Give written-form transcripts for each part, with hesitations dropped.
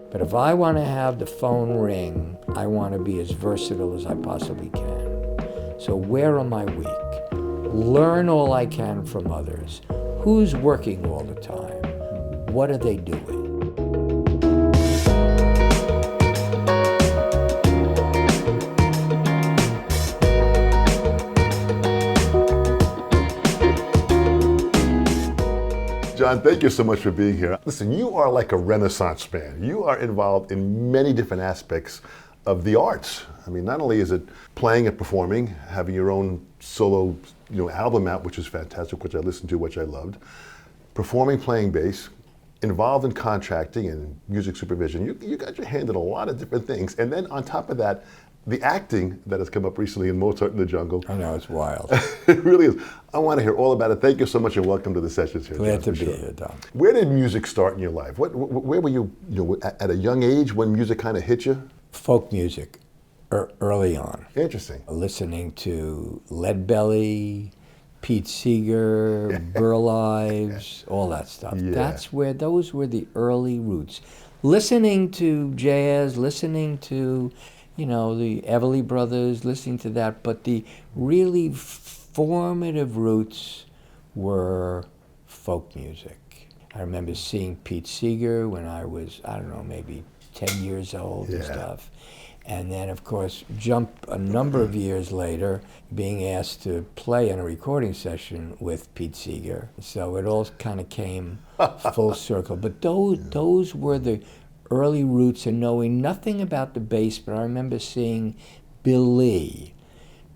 But if I want to have the phone ring, I want to be as versatile as I possibly can. So where am I weak? Learn all I can from others. Who's working all the time? What are they doing? John, thank you so much for being here. Listen, you are like a Renaissance man. You are involved in many different aspects of the arts. I mean, not only is it playing and performing, having your own solo, album out, which is fantastic, which I listened to, which I loved, performing, playing bass, involved in contracting and music supervision. You got your hand in a lot of different things. And then on top of that, the acting that has come up recently in Mozart in the Jungle. I know, it's wild. It really is. I want to hear all about it. Thank you so much and welcome to the sessions here. Glad John, to be here, Don. Where did music start in your life? Where were you, at a young age when music kind of hit you? Folk music, early on. Interesting. Listening to Leadbelly, Pete Seeger, Burl Ives, all that stuff. Yeah. Those were the early roots. Listening to jazz, listening to, the Everly Brothers, listening to that, but the really formative roots were folk music. I remember seeing Pete Seeger when I was, maybe 10 years old and stuff. And then, of course, jump a number of years later, being asked to play in a recording session with Pete Seeger. So it all kind of came full circle. But those were the early roots, and knowing nothing about the bass, but I remember seeing Bill Lee.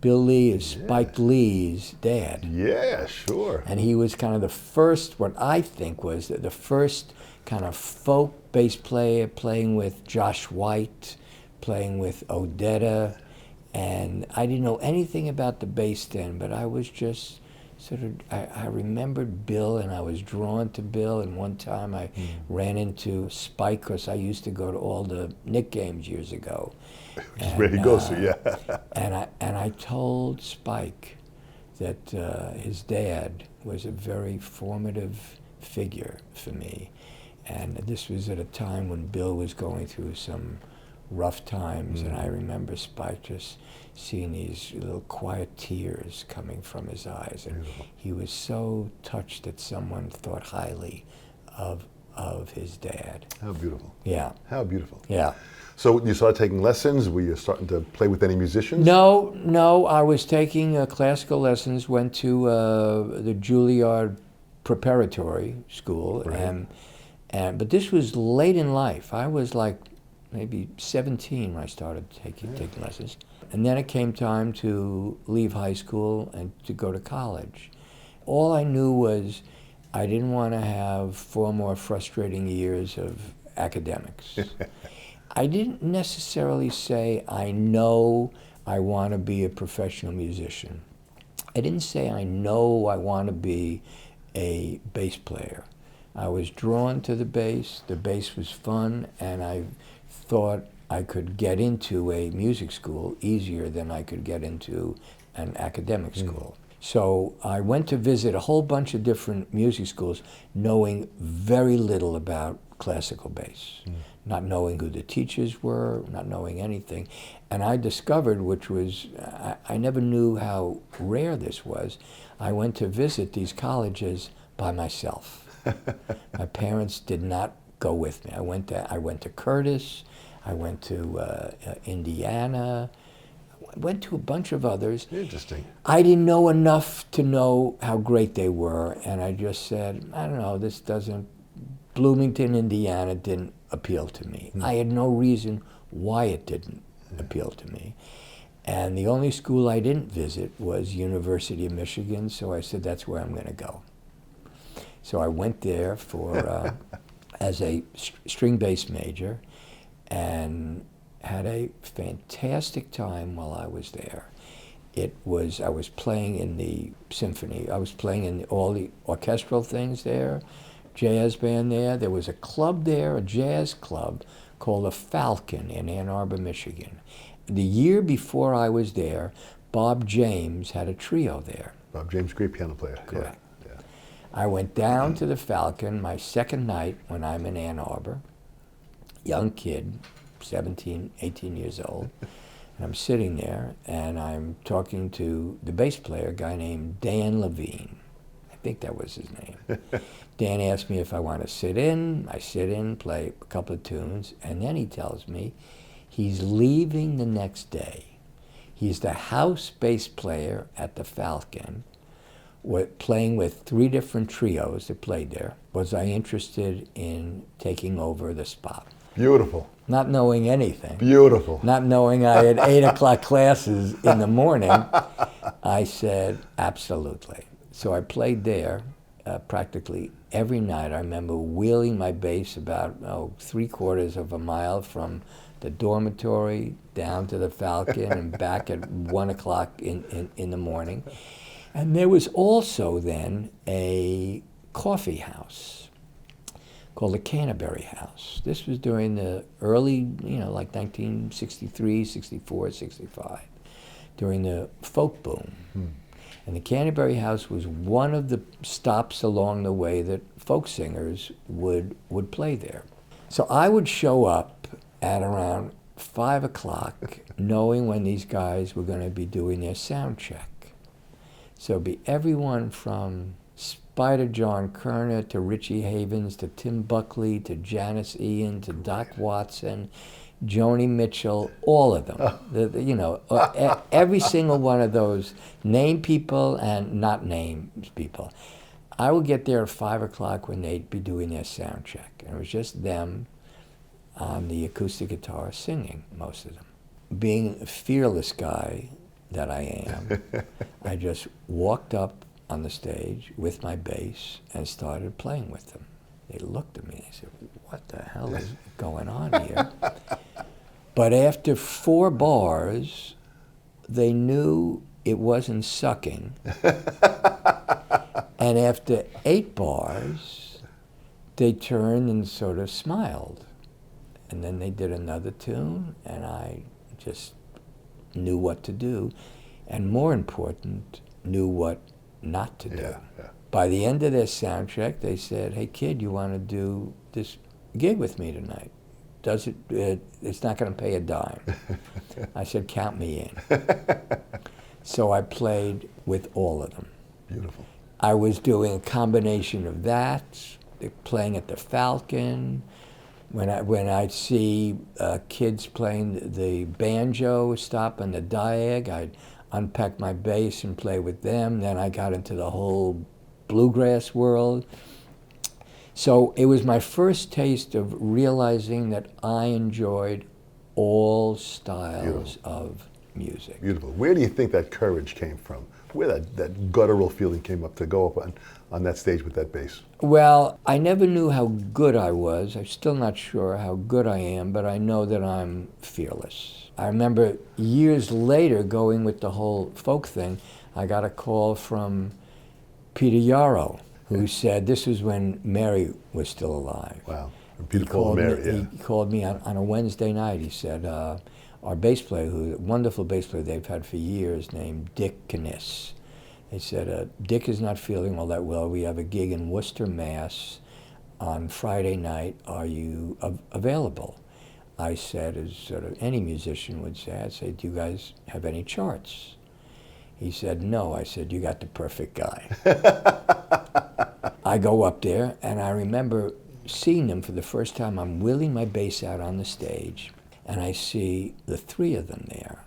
Bill Lee is Spike Lee's dad. Yeah, sure. And he was kind of the first, what I think was the first kind of folk bass player, playing with Josh White, playing with Odetta, and I didn't know anything about the bass then, but I was just I remembered Bill, and I was drawn to Bill, and one time I ran into Spike, because I used to go to all the Knick games years ago. Where he goes to, yeah. And I told Spike that his dad was a very formative figure for me, and this was at a time when Bill was going through some rough times, and I remember Spike just seeing these little quiet tears coming from his eyes, and he was so touched that someone thought highly of his dad. How beautiful. Yeah. How beautiful. Yeah. So when you started taking lessons, were you starting to play with any musicians? No, I was taking classical lessons, went to the Juilliard Preparatory School, Right. but this was late in life. I was like maybe 17 when I started taking lessons. And then it came time to leave high school and to go to college. All I knew was I didn't want to have 4 more frustrating years of academics. I didn't necessarily say, I know I want to be a professional musician. I didn't say, I know I want to be a bass player. I was drawn to the bass was fun, and I thought I could get into a music school easier than I could get into an academic school. So I went to visit a whole bunch of different music schools, knowing very little about classical bass, not knowing who the teachers were, not knowing anything. And I discovered, which was, I never knew how rare this was, I went to visit these colleges by myself. My parents did not go with me. I went to Curtis, I went to Indiana, I went to a bunch of others. Interesting. I didn't know enough to know how great they were, and I just said, I don't know, Bloomington, Indiana didn't appeal to me. I had no reason why it didn't appeal to me. And the only school I didn't visit was University of Michigan, so I said, that's where I'm going to go. So I went there for as a string bass major, and had a fantastic time while I was there. I was playing in the symphony. I was playing in all the orchestral things there, jazz band there. There was a club there, a jazz club called the Falcon in Ann Arbor, Michigan. The year before I was there, Bob James had a trio there. Bob James, great piano player. Correct. Yeah. I went down to the Falcon my second night when I'm in Ann Arbor, young kid, 17, 18 years old. And I'm sitting there, and I'm talking to the bass player, a guy named Dan Levine. I think that was his name. Dan asked me if I want to sit in. I sit in, play a couple of tunes, and then he tells me he's leaving the next day. He's the house bass player at the Falcon, playing with 3 different trios that played there. Was I interested in taking over the spot? Beautiful. Not knowing anything. Beautiful. Not knowing I had 8 o'clock classes in the morning, I said, absolutely. So I played there practically every night. I remember wheeling my bass about 3/4 of a mile from the dormitory down to the Falcon and back at 1 o'clock in the morning. And there was also then a coffee house called the Canterbury House. This was during the early, like 1963, 64, 65, during the folk boom. And the Canterbury House was one of the stops along the way that folk singers would play there. So I would show up at around 5 o'clock, knowing when these guys were going to be doing their sound check. So it'd be everyone from Spider John Kerner to Richie Havens to Tim Buckley to Janice Ian to Doc Watson, Joni Mitchell, all of them. Every single one of those named people and not named people. I would get there at 5 o'clock when they'd be doing their sound check. And it was just them on the acoustic guitar singing, most of them. Being a fearless guy that I am, I just walked up on the stage with my bass and started playing with them. They looked at me and they said, what the hell is going on here? But after 4 bars, they knew it wasn't sucking. And after 8 bars, they turned and sort of smiled. And then they did another tune, and I just knew what to do. And more important, knew what not to do. Yeah. By the end of their sound check, they said, hey kid, you want to do this gig with me tonight? It's not going to pay a dime. I said, count me in. So I played with all of them. Beautiful. I was doing a combination of that, playing at the Falcon. When I'd see kids playing the banjo, stop on the diag, I'd unpack my bass and play with them. Then I got into the whole bluegrass world. So it was my first taste of realizing that I enjoyed all styles of music. Beautiful. Where do you think that courage came from? Where that guttural feeling came up to go up on that stage with that bass? Well, I never knew how good I was. I'm still not sure how good I am, but I know that I'm fearless. I remember years later going with the whole folk thing, I got a call from Peter Yarrow, who said, this was when Mary was still alive. Wow. Beautiful Mary, He called me on a Wednesday night. He said, our bass player, a wonderful bass player they've had for years, named Dick Kniss. They said, Dick is not feeling all that well. We have a gig in Worcester, Mass. on Friday night. Are you available? I said, as sort of any musician would say, I'd say, do you guys have any charts? He said, no. I said, you got the perfect guy. I go up there, and I remember seeing them for the first time. I'm wheeling my bass out on the stage, and I see the three of them there.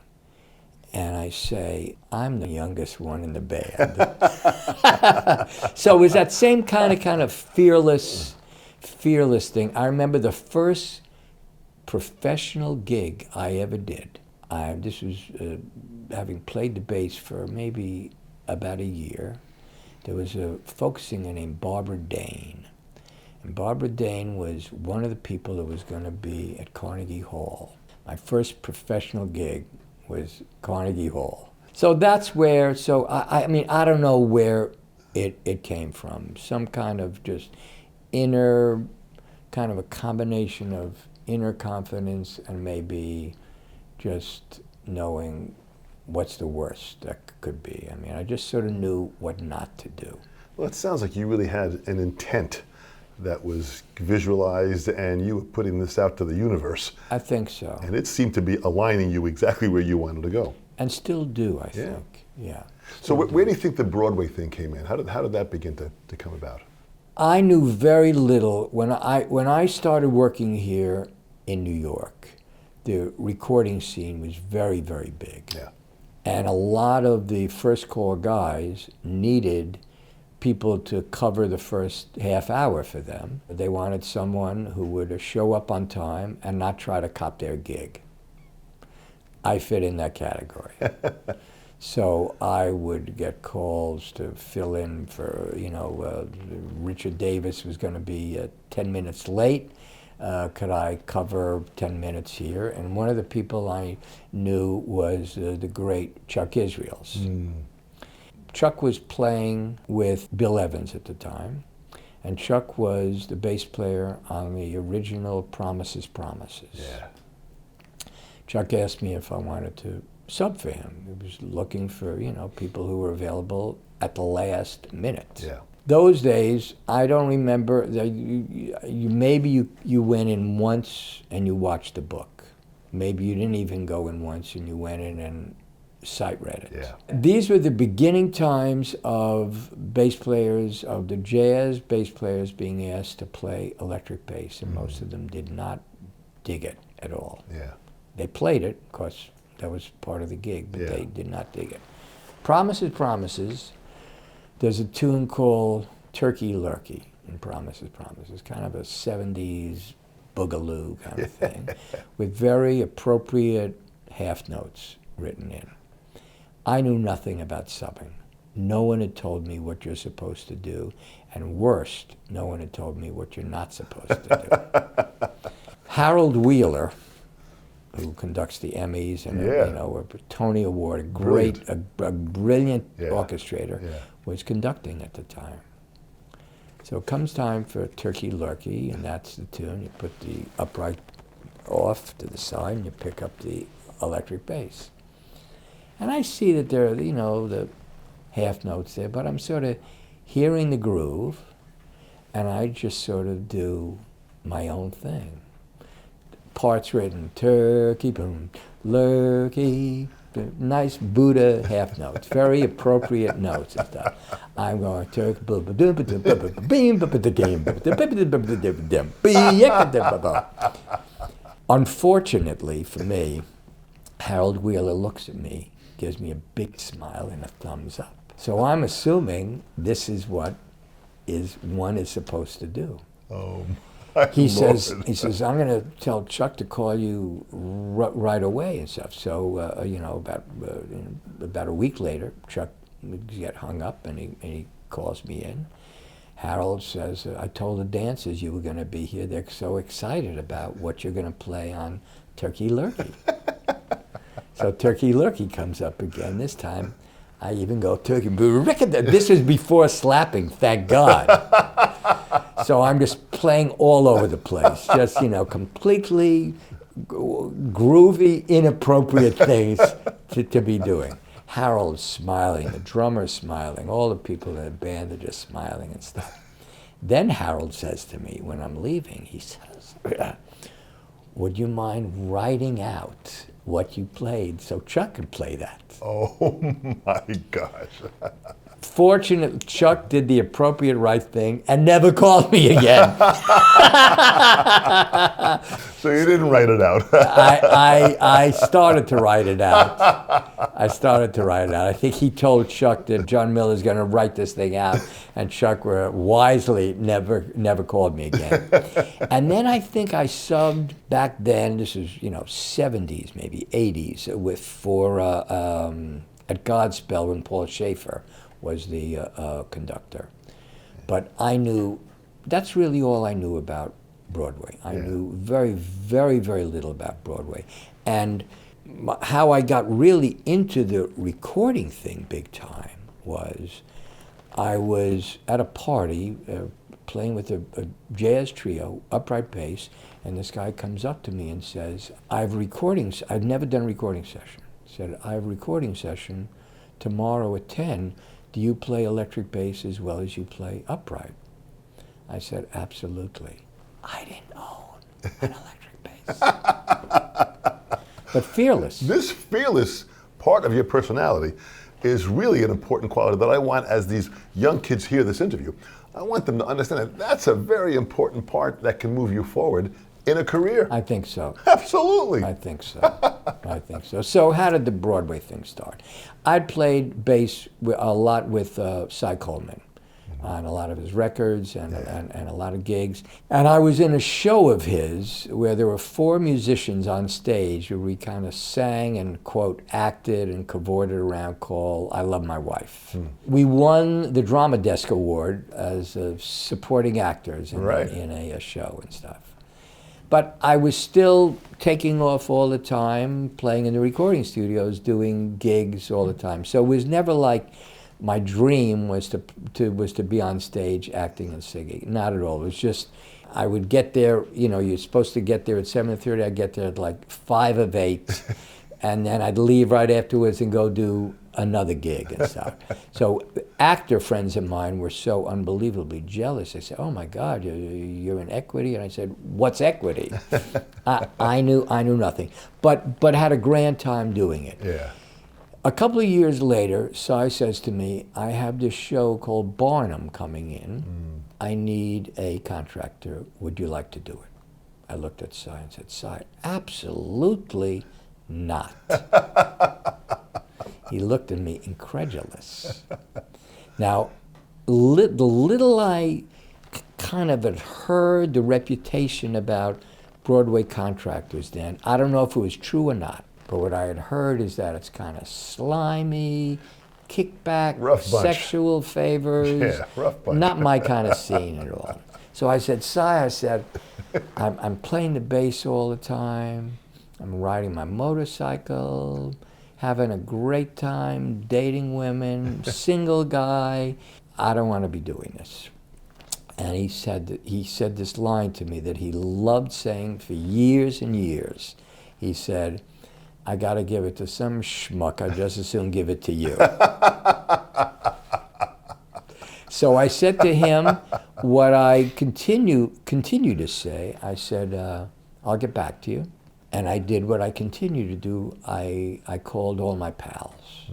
And I say, I'm the youngest one in the band. So it was that same kind of fearless thing. I remember the first professional gig I ever did. This was having played the bass for maybe about a year. There was a folk singer named Barbara Dane. And Barbara Dane was one of the people that was going to be at Carnegie Hall. My first professional gig was Carnegie Hall. So that's where, I mean, I don't know where it came from. Some kind of just inner, kind of a combination of inner confidence and maybe just knowing what's the worst that could be. I mean, I just sort of knew what not to do. Well, it sounds like you really had an intent that was visualized, and you were putting this out to the universe. I think so. And it seemed to be aligning you exactly where you wanted to go. And still do, I think. Yeah. So where do you think the Broadway thing came in? How did that begin to come about? I knew very little. When I started working here in New York, the recording scene was very, very big. Yeah. And a lot of the first call guys needed people to cover the first half hour for them. They wanted someone who would show up on time and not try to cop their gig. I fit in that category. So I would get calls to fill in for, Richard Davis was going to be 10 minutes late. Could I cover 10 minutes here? And one of the people I knew was the great Chuck Israels. Chuck was playing with Bill Evans at the time, and Chuck was the bass player on the original Promises, Promises. Yeah. Chuck asked me if I wanted to sub for him. He was looking for, people who were available at the last minute. Yeah. Those days, I don't remember, maybe you went in once and you watched the book. Maybe you didn't even go in once and you went in and sight read it. Yeah. These were the beginning times of bass players, of the jazz bass players being asked to play electric bass, and most of them did not dig it at all. Yeah. They played it, of course, that was part of the gig, but they did not dig it. Promises, Promises, there's a tune called Turkey Lurkey in Promises, Promises, kind of a 70s boogaloo kind of thing, with very appropriate half notes written in. I knew nothing about subbing. No one had told me what you're supposed to do, and worst, no one had told me what you're not supposed to do. Harold Wheeler, who conducts the Emmys and a Tony Award, a brilliant orchestrator, was conducting at the time. So it comes time for Turkey Lurkey, and that's the tune. You put the upright off to the side, and you pick up the electric bass. And I see that there are, the half notes there, but I'm sort of hearing the groove, and I just sort of do my own thing. Parts written, turkey, boom, lurkey, nice Buddha half notes, very appropriate notes and stuff. I'm going turkey, boom, boom, boom, boom, boom. Unfortunately for me, Harold Wheeler looks at me, gives me a big smile and a thumbs up. So I'm assuming this is what one is supposed to do. Oh. He says, I'm going to tell Chuck to call you right away and stuff. So, about a week later, Chuck would get hung up and he calls me in. Harold says, I told the dancers you were going to be here. They're so excited about what you're going to play on Turkey Lurkey. So Turkey Lurkey comes up again. This time, I even go, Turkey, this is before slapping, thank God. So I'm just playing all over the place, just, completely groovy, inappropriate things to be doing. Harold's smiling, the drummer's smiling, all the people in the band are just smiling and stuff. Then Harold says to me when I'm leaving, he says, would you mind writing out what you played so Chuck could play that? Oh my gosh. Fortunately, Chuck did the appropriate right thing and never called me again. So you didn't write it out. I started to write it out. I think he told Chuck that John Miller's going to write this thing out, and Chuck wisely never called me again. And then I think I subbed back then. This is 70s, maybe 80s, at Godspell when Paul Schaefer was the conductor. But I knew, that's really all I knew about Broadway. I knew very, very, very little about Broadway. And how I got really into the recording thing big time was I was at a party playing with a jazz trio, upright bass, and this guy comes up to me and says, I've never done a recording session. Said, I have a recording session tomorrow at 10. Do you play electric bass as well as you play upright? I said, absolutely. I didn't own an electric bass. But fearless. This fearless part of your personality is really an important quality that I want as these young kids hear this interview. I want them to understand that that's a very important part that can move you forward in a career. I think so. Absolutely. I think so. I think so. So how did the Broadway thing start? I'd played bass a lot with Cy Coleman on a lot of his records and a lot of gigs. And I was in a show of his where there were 4 musicians on stage where we kind of sang and, quote, acted and cavorted around called I Love My Wife. We won the Drama Desk Award as supporting actors in a show and stuff. But I was still taking off all the time, playing in the recording studios, doing gigs all the time. So it was never like my dream was to be on stage acting and singing. Not at all. It was just I would get there. You know, you're supposed to get there at 7:30. I'd get there at like 5 of 8, and then I'd leave right afterwards and go do another gig and stuff. So actor friends of mine were so unbelievably jealous. They said, "Oh my God, you're in Equity," and I said, "What's Equity?" I knew nothing, but had a grand time doing it. Yeah. A couple of years later, Cy says to me, "I have this show called Barnum coming in. I need a contractor. Would you like to do it?" I looked at Cy and said, "Cy, absolutely not." He looked at me incredulous. Now, the little I kind of had heard the reputation about Broadway contractors then, I don't know if it was true or not, but what I had heard is that it's kind of slimy, kickback, Rough bunch. sexual favors. Yeah, rough bunch. Not my kind of scene at all. So I said, Cy, I'm playing the bass all the time. I'm riding my motorcycle, having a great time, dating women, single guy. I don't want to be doing this. And he said this line to me that he loved saying for years and years. He said, "I got to give it to some schmuck. I'd just as soon give it to you." So I said to him what I continue to say. I said, "I'll get back to you." And I did what I continue to do. I called all my pals.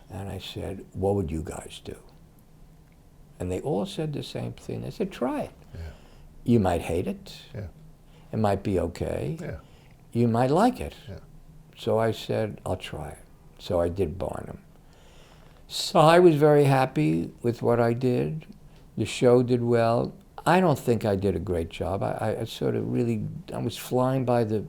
And I said, "What would you guys do?" And they all said the same thing. They said, "Try it. Yeah. You might hate it. Yeah. It might be okay. Yeah. You might like it." Yeah. So I said, "I'll try it." So I did Barnum. So I was very happy with what I did. The show did well. I don't think I did a great job. I sort of really, I was flying by the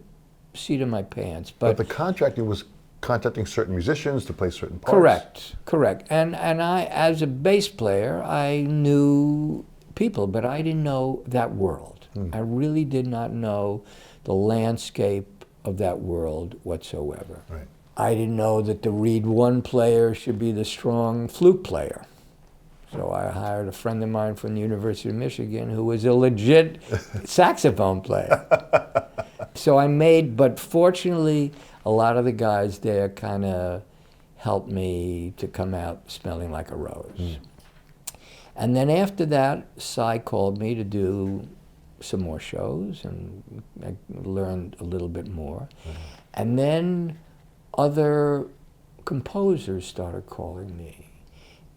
seat of my pants. But the contracting was contacting certain musicians to play certain parts. Correct. And I, as a bass player, I knew people, but I didn't know that world. I really did not know the landscape of that world whatsoever. Right. I didn't know that the reed 1 player should be the strong flute player. So I hired a friend of mine from the University of Michigan who was a legit saxophone player. So but fortunately, a lot of the guys there kind of helped me to come out smelling like a rose. And then after that, Cy called me to do some more shows, and I learned a little bit more. And then other composers started calling me.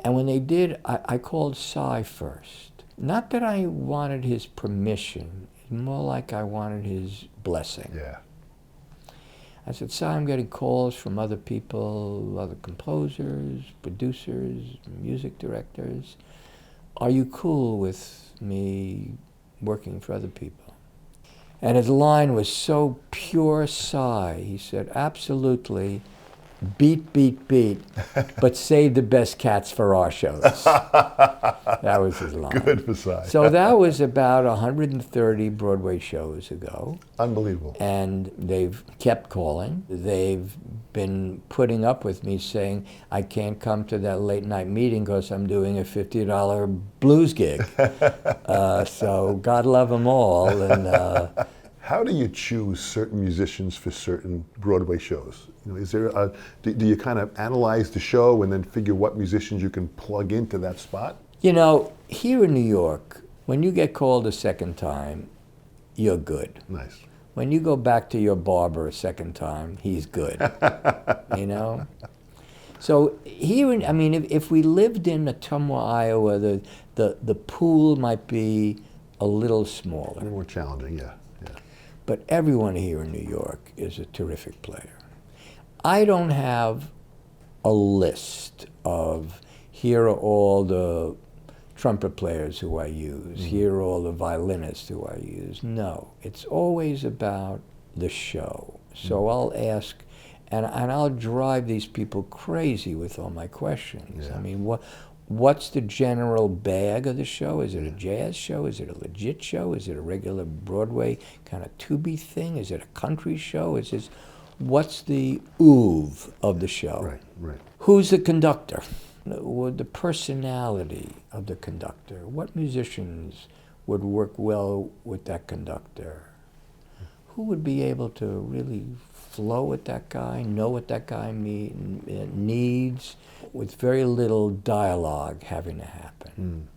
And when they did, I called Cy first. Not that I wanted his permission, more like I wanted his blessing. Yeah. I said, "Cy, I'm getting calls from other people, other composers, producers, music directors. Are you cool with me working for other people?" And his line was so pure Cy. He said, "Absolutely, beat, beat, beat, but save the best cats for our shows." That was his line. Good for Cy. So that was about 130 Broadway shows ago. Unbelievable. And they've kept calling. They've been putting up with me saying, "I can't come to that late night meeting because I'm doing a $50 blues gig." So God love them all. And how do you choose certain musicians for certain Broadway shows? You know, is there do you kind of analyze the show and then figure what musicians you can plug into that spot? you know, here in New York, When you get called a second time, you're good. Nice. When you go back to your barber a second time, he's good. You know? So here, I mean, if we lived in Ottumwa, Iowa, the pool might be a little smaller. More challenging, yeah. But everyone here in New York is a terrific player. I don't have a list of, here are all the trumpet players who I use, here are all the violinists who I use. No, it's always about the show. So I'll ask, and I'll drive these people crazy with all my questions. Yeah. I mean, what's the general bag of the show? Is it a jazz show? Is it a legit show? Is it a regular Broadway kind of to-be thing? Is it a country show? What's the oeuvre of the show? Right, right. Who's the conductor? The personality of the conductor. What musicians would work well with that conductor? Who would be able to really flow with that guy, know what that guy needs, with very little dialogue having to happen?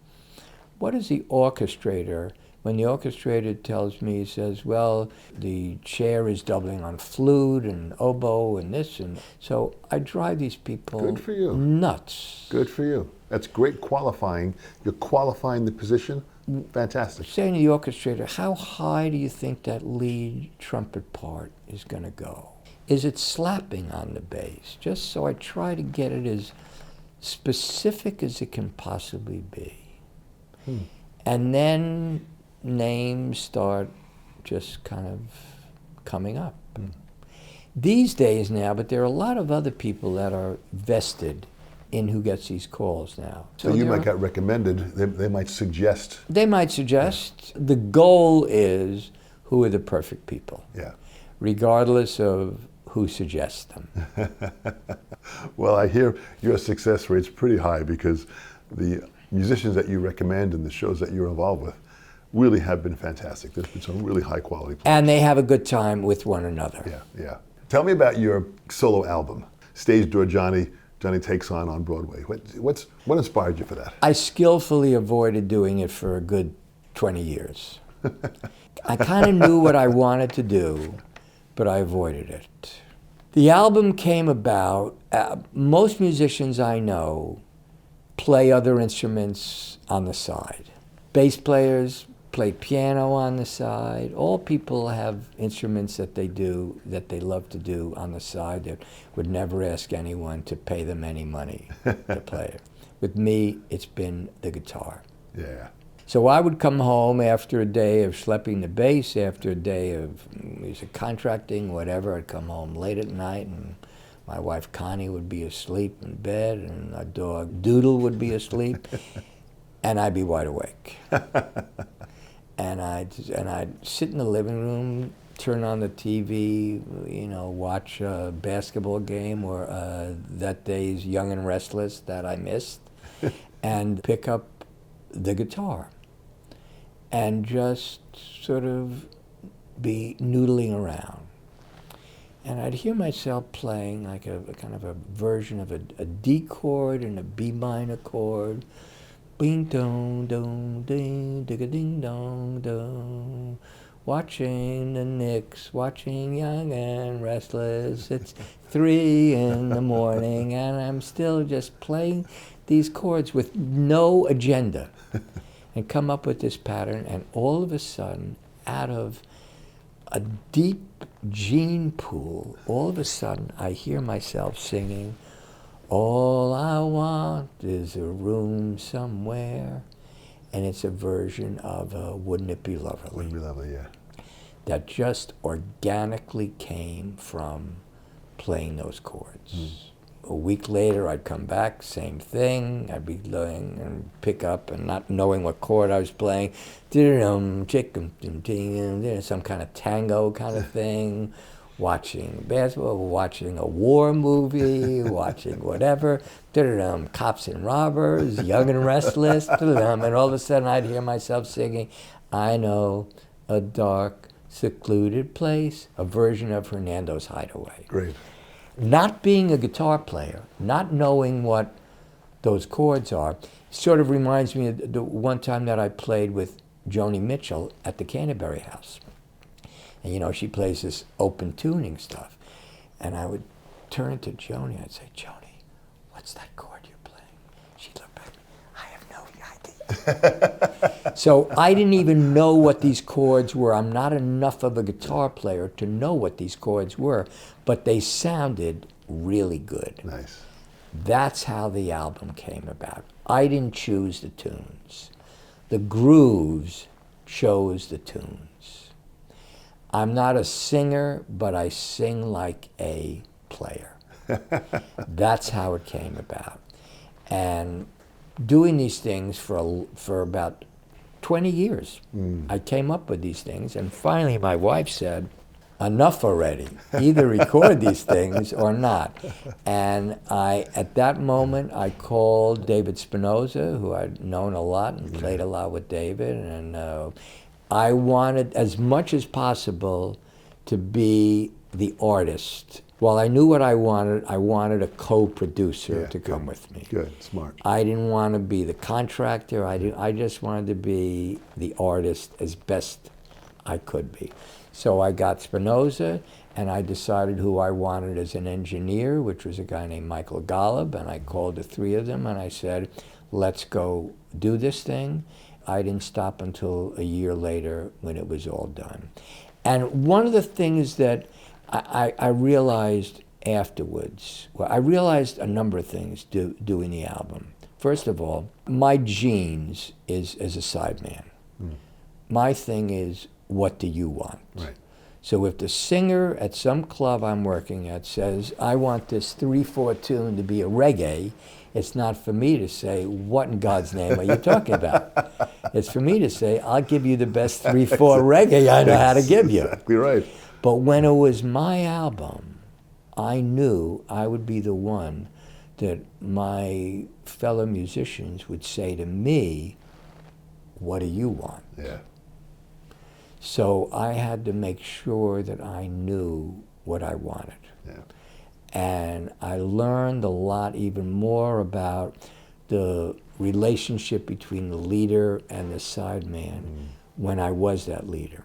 What is the orchestrator, when the orchestrator tells me, he says, well, the chair is doubling on flute and oboe and this, and so I drive these people Good for you. Nuts. Good for you. That's great qualifying. You're qualifying the position. Fantastic. Saying to the orchestrator, how high do you think that lead trumpet part is going to go? Is it slapping on the bass? Just so I try to get it as specific as it can possibly be. And then names start just kind of coming up. These days now, but there are a lot of other people that are vested in who gets these calls now. So you might get recommended, they might suggest. They might suggest. The goal is, who are the perfect people? Yeah. Regardless of who suggests them. Well, I hear your success rate's pretty high because the musicians that you recommend and the shows that you're involved with really have been fantastic. There's been some really high quality players. And they have a good time with one another. Yeah, yeah. Tell me about your solo album, Stage Door Johnny Takes On Broadway. What inspired you for that? I skillfully avoided doing it for a good 20 years. I kind of knew what I wanted to do, but I avoided it. The album came about, most musicians I know play other instruments on the side. Bass players play piano on the side. All people have instruments that they do, that they love to do on the side, that would never ask anyone to pay them any money to play it. With me, it's been the guitar. Yeah. So I would come home after a day of schlepping the bass, after a day of music contracting, whatever. I'd come home late at night, and my wife Connie would be asleep in bed, and our dog Doodle would be asleep, and I'd be wide awake. And I'd sit in the living room, turn on the TV, watch a basketball game or that day's Young and Restless that I missed, and pick up the guitar and just sort of be noodling around. And I'd hear myself playing like a kind of a version of a D chord and a B minor chord. Bing dong dong ding digga ding dong dong. Watching the Knicks, watching Young and Restless. It's 3 in the morning, and I'm still just playing these chords with no agenda, and come up with this pattern. And all of a sudden, out of a deep gene pool, all of a sudden, I hear myself singing, "All I want is a room somewhere," and it's a version of "Wouldn't It Be Lovely?" Wouldn't It Be Lovely, yeah. That just organically came from playing those chords. A week later, I'd come back, same thing. I'd be playing and pick up and not knowing what chord I was playing. Some kind of tango kind of thing. Watching basketball, watching a war movie, watching whatever. Cops and robbers, Young and Restless. And all of a sudden, I'd hear myself singing, "I know a dark, secluded place," a version of Hernando's Hideaway. Great. Not being a guitar player, not knowing what those chords are, Sort of reminds me of the one time that I played with Joni Mitchell at the Canterbury House. And you know, she plays this open tuning stuff. And I would turn to Joni, I'd say, Joni, what's that chord you're playing? She'd look back, I have no idea. So I didn't even know what these chords were. I'm not enough of a guitar player to know what these chords were, but they sounded really good. Nice. That's how the album came about. I didn't choose the tunes. The grooves chose the tunes. I'm not a singer, but I sing like a player. That's how it came about. And doing these things for about 20 years, I came up with these things, and finally my wife said, enough already. Either record these things or not. And at that moment, I called David Spinoza, who I'd known a lot and played a lot with David, and I wanted, as much as possible, to be the artist. While I knew what I wanted a co-producer to come with me. Good, smart. I didn't want to be the contractor. I just wanted to be the artist as best I could be. So I got Spinoza, and I decided who I wanted as an engineer, which was a guy named Michael Golub, and I called the three of them, and I said, let's go do this thing. I didn't stop until a year later when it was all done. And one of the things that I realized afterwards, well, I realized a number of things doing the album. First of all, my genes is as a sideman. My thing is, what do you want? Right. So if the singer at some club I'm working at says, I want this 3/4 tune to be a reggae, it's not for me to say, what in God's name are you talking about? It's for me to say, I'll give you the best 3/4 reggae I know how to give you. Exactly right. But when it was my album, I knew I would be the one that my fellow musicians would say to me, what do you want? Yeah. So I had to make sure that I knew what I wanted. Yeah. And I learned a lot even more about the relationship between the leader and the sideman when I was that leader.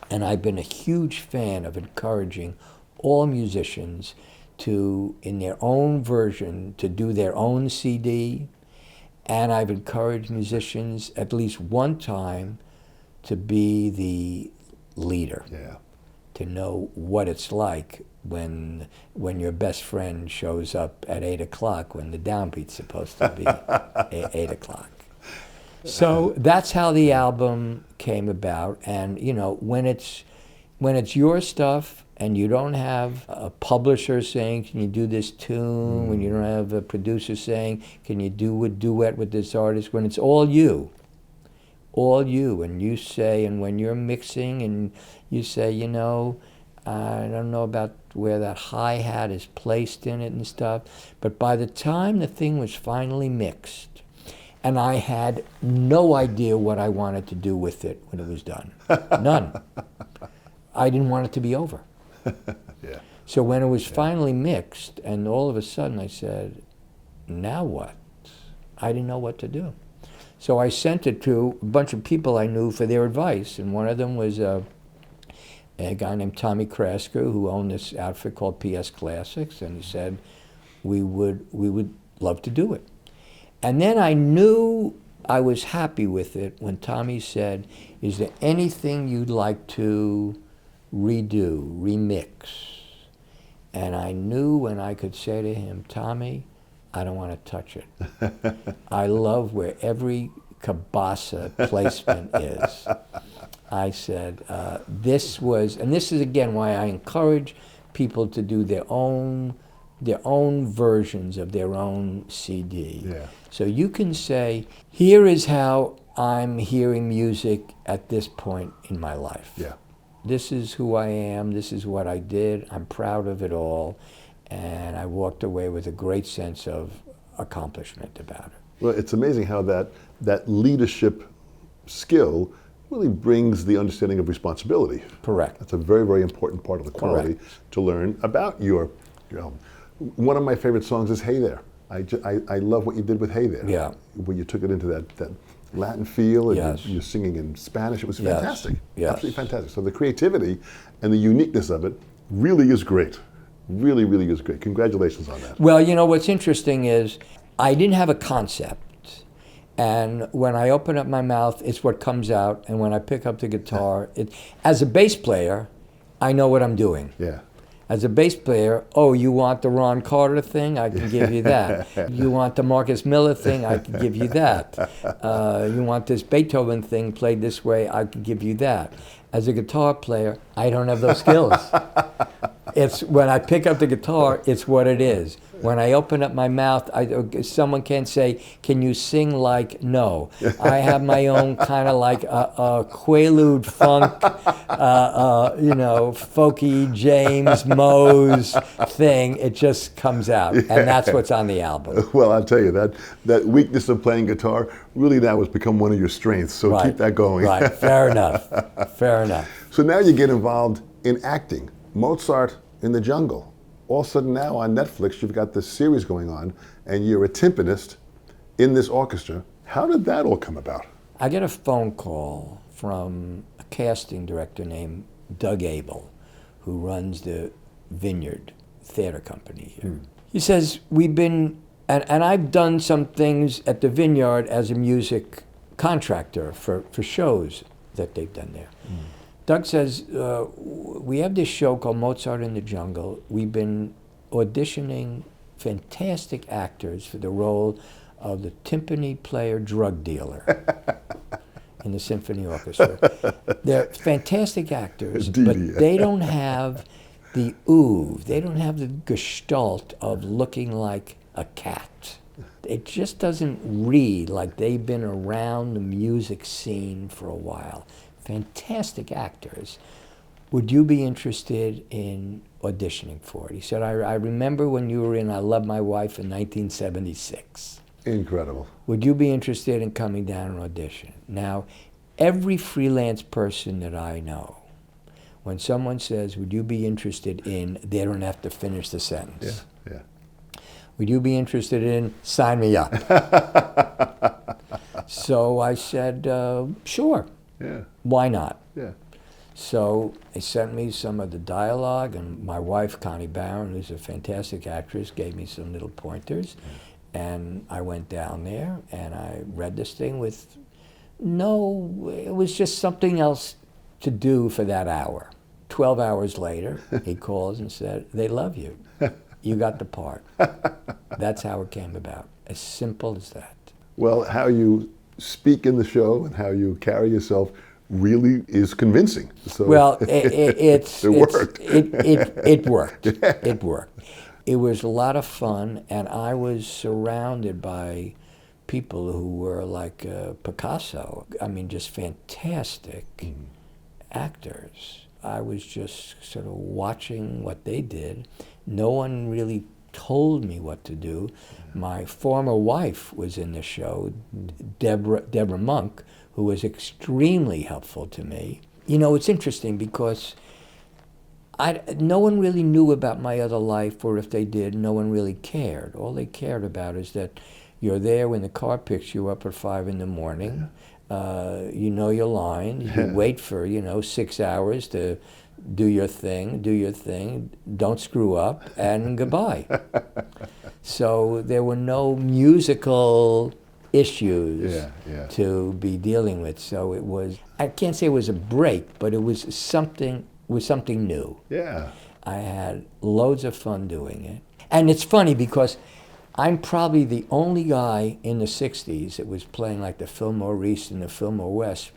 And I've been a huge fan of encouraging all musicians to, in their own version, to do their own CD. And I've encouraged musicians at least one time to be the leader. Yeah. To know what it's like when your best friend shows up at 8 o'clock when the downbeat's supposed to be 8 o'clock. So that's how the album came about. And you know, when it's your stuff and you don't have a publisher saying, can you do this tune? When you don't have a producer saying, can you do a duet with this artist? When it's all you, and you say, and when you're mixing and you say, you know, I don't know about where that hi-hat is placed in it and stuff, but by the time the thing was finally mixed, and I had no idea what I wanted to do with it when it was done. None. I didn't want it to be over. Yeah. So when it was finally mixed, and all of a sudden I said, now what? I didn't know what to do. So I sent it to a bunch of people I knew for their advice, and one of them was a guy named Tommy Krasker, who owned this outfit called PS Classics, and he said, we would love to do it. And then I knew I was happy with it when Tommy said, is there anything you'd like to redo, remix? And I knew when I could say to him, Tommy, I don't want to touch it. I love where every kielbasa placement is. I said, this is again why I encourage people to do their own versions of their own CD. Yeah. So you can say, here is how I'm hearing music at this point in my life. Yeah. This is who I am, this is what I did, I'm proud of it all, and I walked away with a great sense of accomplishment about it. Well, it's amazing how that leadership skill really brings the understanding of responsibility. Correct. That's a very, very important part of the quality to learn about your album. One of my favorite songs is Hey There. I love what you did with Hey There. Yeah. When you took it into that Latin feel, and Yes. you're singing in Spanish. It was Yes. fantastic. Yes. Absolutely fantastic. So the creativity and the uniqueness of it really is great. Really, really is great. Congratulations on that. Well, you know, what's interesting is I didn't have a concept. And when I open up my mouth, it's what comes out. And when I pick up the guitar, as a bass player, I know what I'm doing. Yeah. As a bass player, oh, you want the Ron Carter thing? I can give you that. You want the Marcus Miller thing? I can give you that. You want this Beethoven thing played this way? I can give you that. As a guitar player, I don't have those skills. It's when I pick up the guitar, it's what it is. When I open up my mouth, someone can say, "Can you sing like?" No. I have my own kind of like a Quaalude funk, you know, folky James Mose thing. It just comes out, and that's what's on the album. Well, I'll tell you, that weakness of playing guitar really now has become one of your strengths, so Right. keep that going. Right, fair enough, fair enough. So now you get involved in acting. Mozart in the Jungle. All of a sudden now on Netflix, you've got this series going on, and you're a timpanist in this orchestra. How did that all come about? I get a phone call from a casting director named Doug Abel, who runs the Vineyard Theater Company here. He says, we've been, and I've done some things at the Vineyard as a music contractor for shows that they've done there. Doug says, we have this show called Mozart in the Jungle. We've been auditioning fantastic actors for the role of the timpani player drug dealer in the symphony orchestra. They're fantastic actors, but they don't have the oeuvre. They don't have the gestalt of looking like a cat. It just doesn't read like they've been around the music scene for a while. Fantastic actors. Would you be interested in auditioning for it? He said, I remember when you were in I Love My Wife in 1976. Incredible. Would you be interested in coming down and audition? Now, every freelance person that I know, when someone says, would you be interested in, they don't have to finish the sentence. Yeah. Would you be interested in, sign me up? So I said, sure. Yeah. Why not? Yeah. So they sent me some of the dialogue, and my wife, Connie Barron, who's a fantastic actress, gave me some little pointers. And I went down there, and I read this thing with it was just something else to do for that hour. 12 hours later, he calls and said, they love you. You got the part. That's how it came about. As simple as that. Well, how you speak in the show and how you carry yourself really is convincing. So well, it worked. It worked. It worked. It was a lot of fun, and I was surrounded by people who were like Picasso. I mean, just fantastic actors. I was just sort of watching what they did. No one really told me what to do. My former wife was in the show, Deborah Monk, who was extremely helpful to me. You know, it's interesting because no one really knew about my other life, or if they did, no one really cared. All they cared about is that you're there when the car picks you up at 5 in the morning. You know your line. You wait for, 6 hours to do your thing, don't screw up, and goodbye. So there were no musical issues to be dealing with. So it was, I can't say it was a break, but it was something new. Yeah. I had loads of fun doing it. And it's funny because I'm probably the only guy in the 60s that was playing like the Fillmore East and the Fillmore West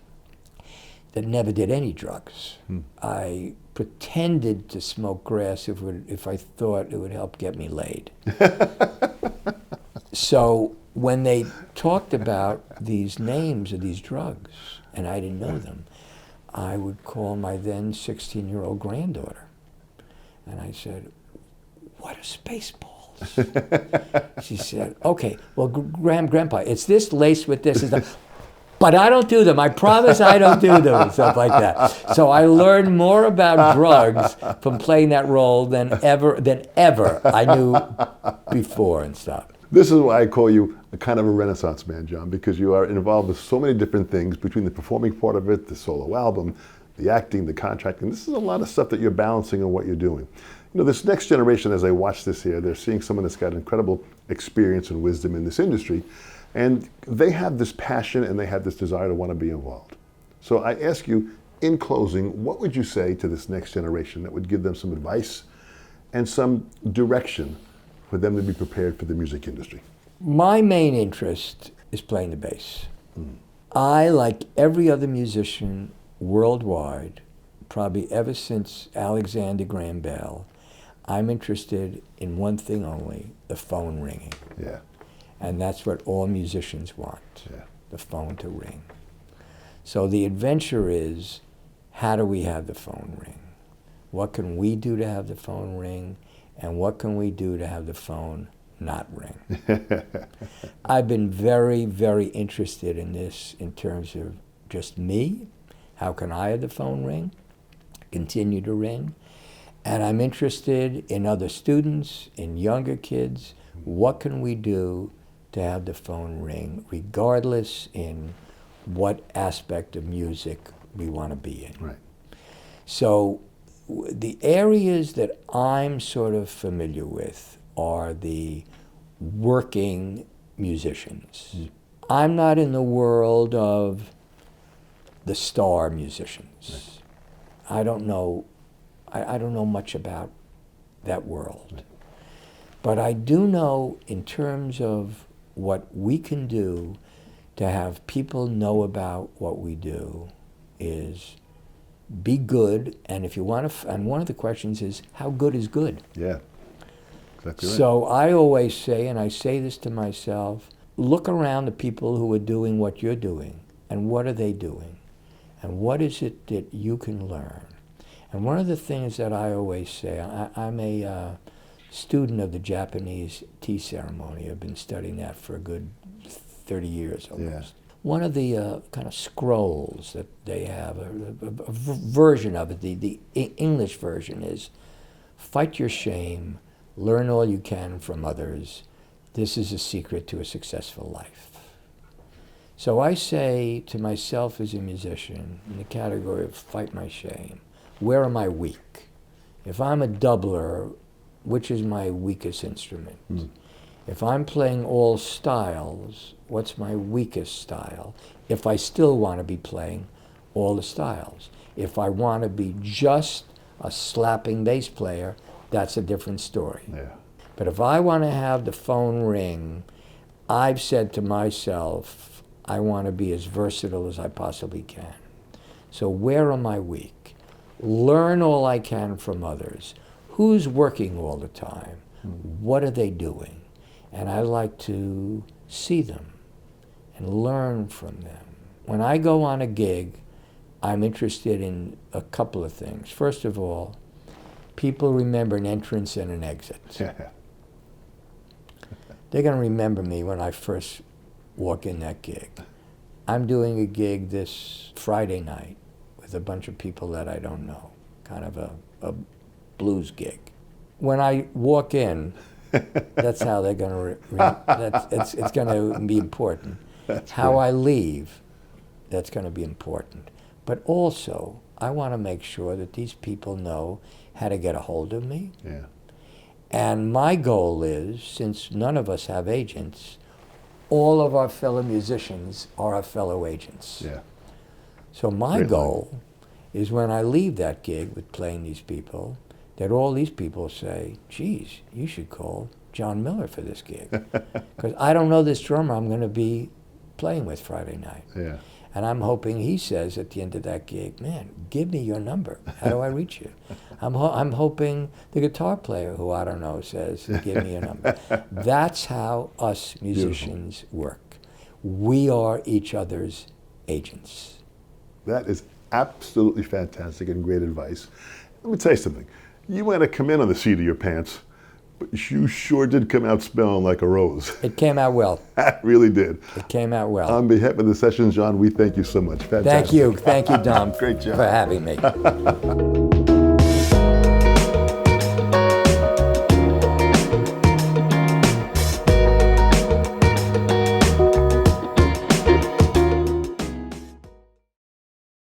that never did any drugs. I pretended to smoke grass if I thought it would help get me laid. So when they talked about these names of these drugs, and I didn't know them, I would call my then 16-year-old granddaughter, and I said, "What are Spaceballs?" She said, "Okay, well, Grandpa, it's this laced with this." But I don't do them. I promise I don't do them, and stuff like that. So I learned more about drugs from playing that role than ever I knew before and stuff. This is why I call you a kind of a Renaissance man, John, because you are involved with so many different things between the performing part of it, the solo album, the acting, the contracting. This is a lot of stuff that you're balancing on what you're doing. You know, this next generation, as I watch this here, they're seeing someone that's got incredible experience and wisdom in this industry, and they have this passion and they have this desire to want to be involved. So I ask you, in closing, what would you say to this next generation that would give them some advice and some direction for them to be prepared for the music industry? My main interest is playing the bass. I, like every other musician worldwide, probably ever since Alexander Graham Bell, I'm interested in one thing only, the phone ringing. Yeah. And that's what all musicians want, Yeah. the phone to ring. So the adventure is, how do we have the phone ring? What can we do to have the phone ring? And what can we do to have the phone not ring? I've been very, very interested in this in terms of just me. How can I have the phone ring, continue to ring? And I'm interested in other students, in younger kids. What can we do to have the phone ring, regardless in what aspect of music we want to be in? Right. So the areas that I'm sort of familiar with are the working musicians. I'm not in the world of the star musicians. I don't know much about that world. But I do know in terms of what we can do to have people know about what we do is be good, and if you want to, and one of the questions is, how good is good? Yeah, exactly right. So I always say, and I say this to myself, look around the people who are doing what you're doing, and what are they doing? And what is it that you can learn? And one of the things that I always say, I'm a student of the Japanese tea ceremony. I've been studying that for a good 30 years almost. Yeah. One of the kind of scrolls that they have, a version of it, the English version is, fight your shame, learn all you can from others. This is a secret to a successful life. So I say to myself as a musician, in the category of fight my shame, where am I weak? If I'm a doubler, which is my weakest instrument? If I'm playing all styles, what's my weakest style? If I still want to be playing all the styles. If I want to be just a slapping bass player, that's a different story. Yeah. But if I want to have the phone ring, I've said to myself, I want to be as versatile as I possibly can. So where am I weak? Learn all I can from others. Who's working all the time? What are they doing? And I like to see them and learn from them. When I go on a gig, I'm interested in a couple of things. First of all, people remember an entrance and an exit. Yeah. They're going to remember me when I first walk in that gig. I'm doing a gig this Friday night with a bunch of people that I don't know, kind of a blues gig. When I walk in, that's how they're going to, it's going to be important. That's how great. I leave, that's going to be important. But also, I want to make sure that these people know how to get a hold of me. Yeah. And my goal is, since none of us have agents, all of our fellow musicians are our fellow agents. Yeah. So my Great line. goal is when I leave that gig with playing these people, that all these people say, geez, you should call John Miller for this gig. Because I don't know this drummer I'm going to be playing with Friday night. Yeah. And I'm hoping he says at the end of that gig, man, give me your number. How do I reach you? I'm hoping the guitar player, who I don't know, says, give me your number. That's how us musicians work. We are each other's agents. That is absolutely fantastic and great advice. Let me tell you something. You might have come in on the seat of your pants, but you sure did come out smelling like a rose. It came out well. That really did. It came out well. On behalf of the Sessions, John, we thank you so much. Fantastic. Thank you, Dom, Great job. for having me.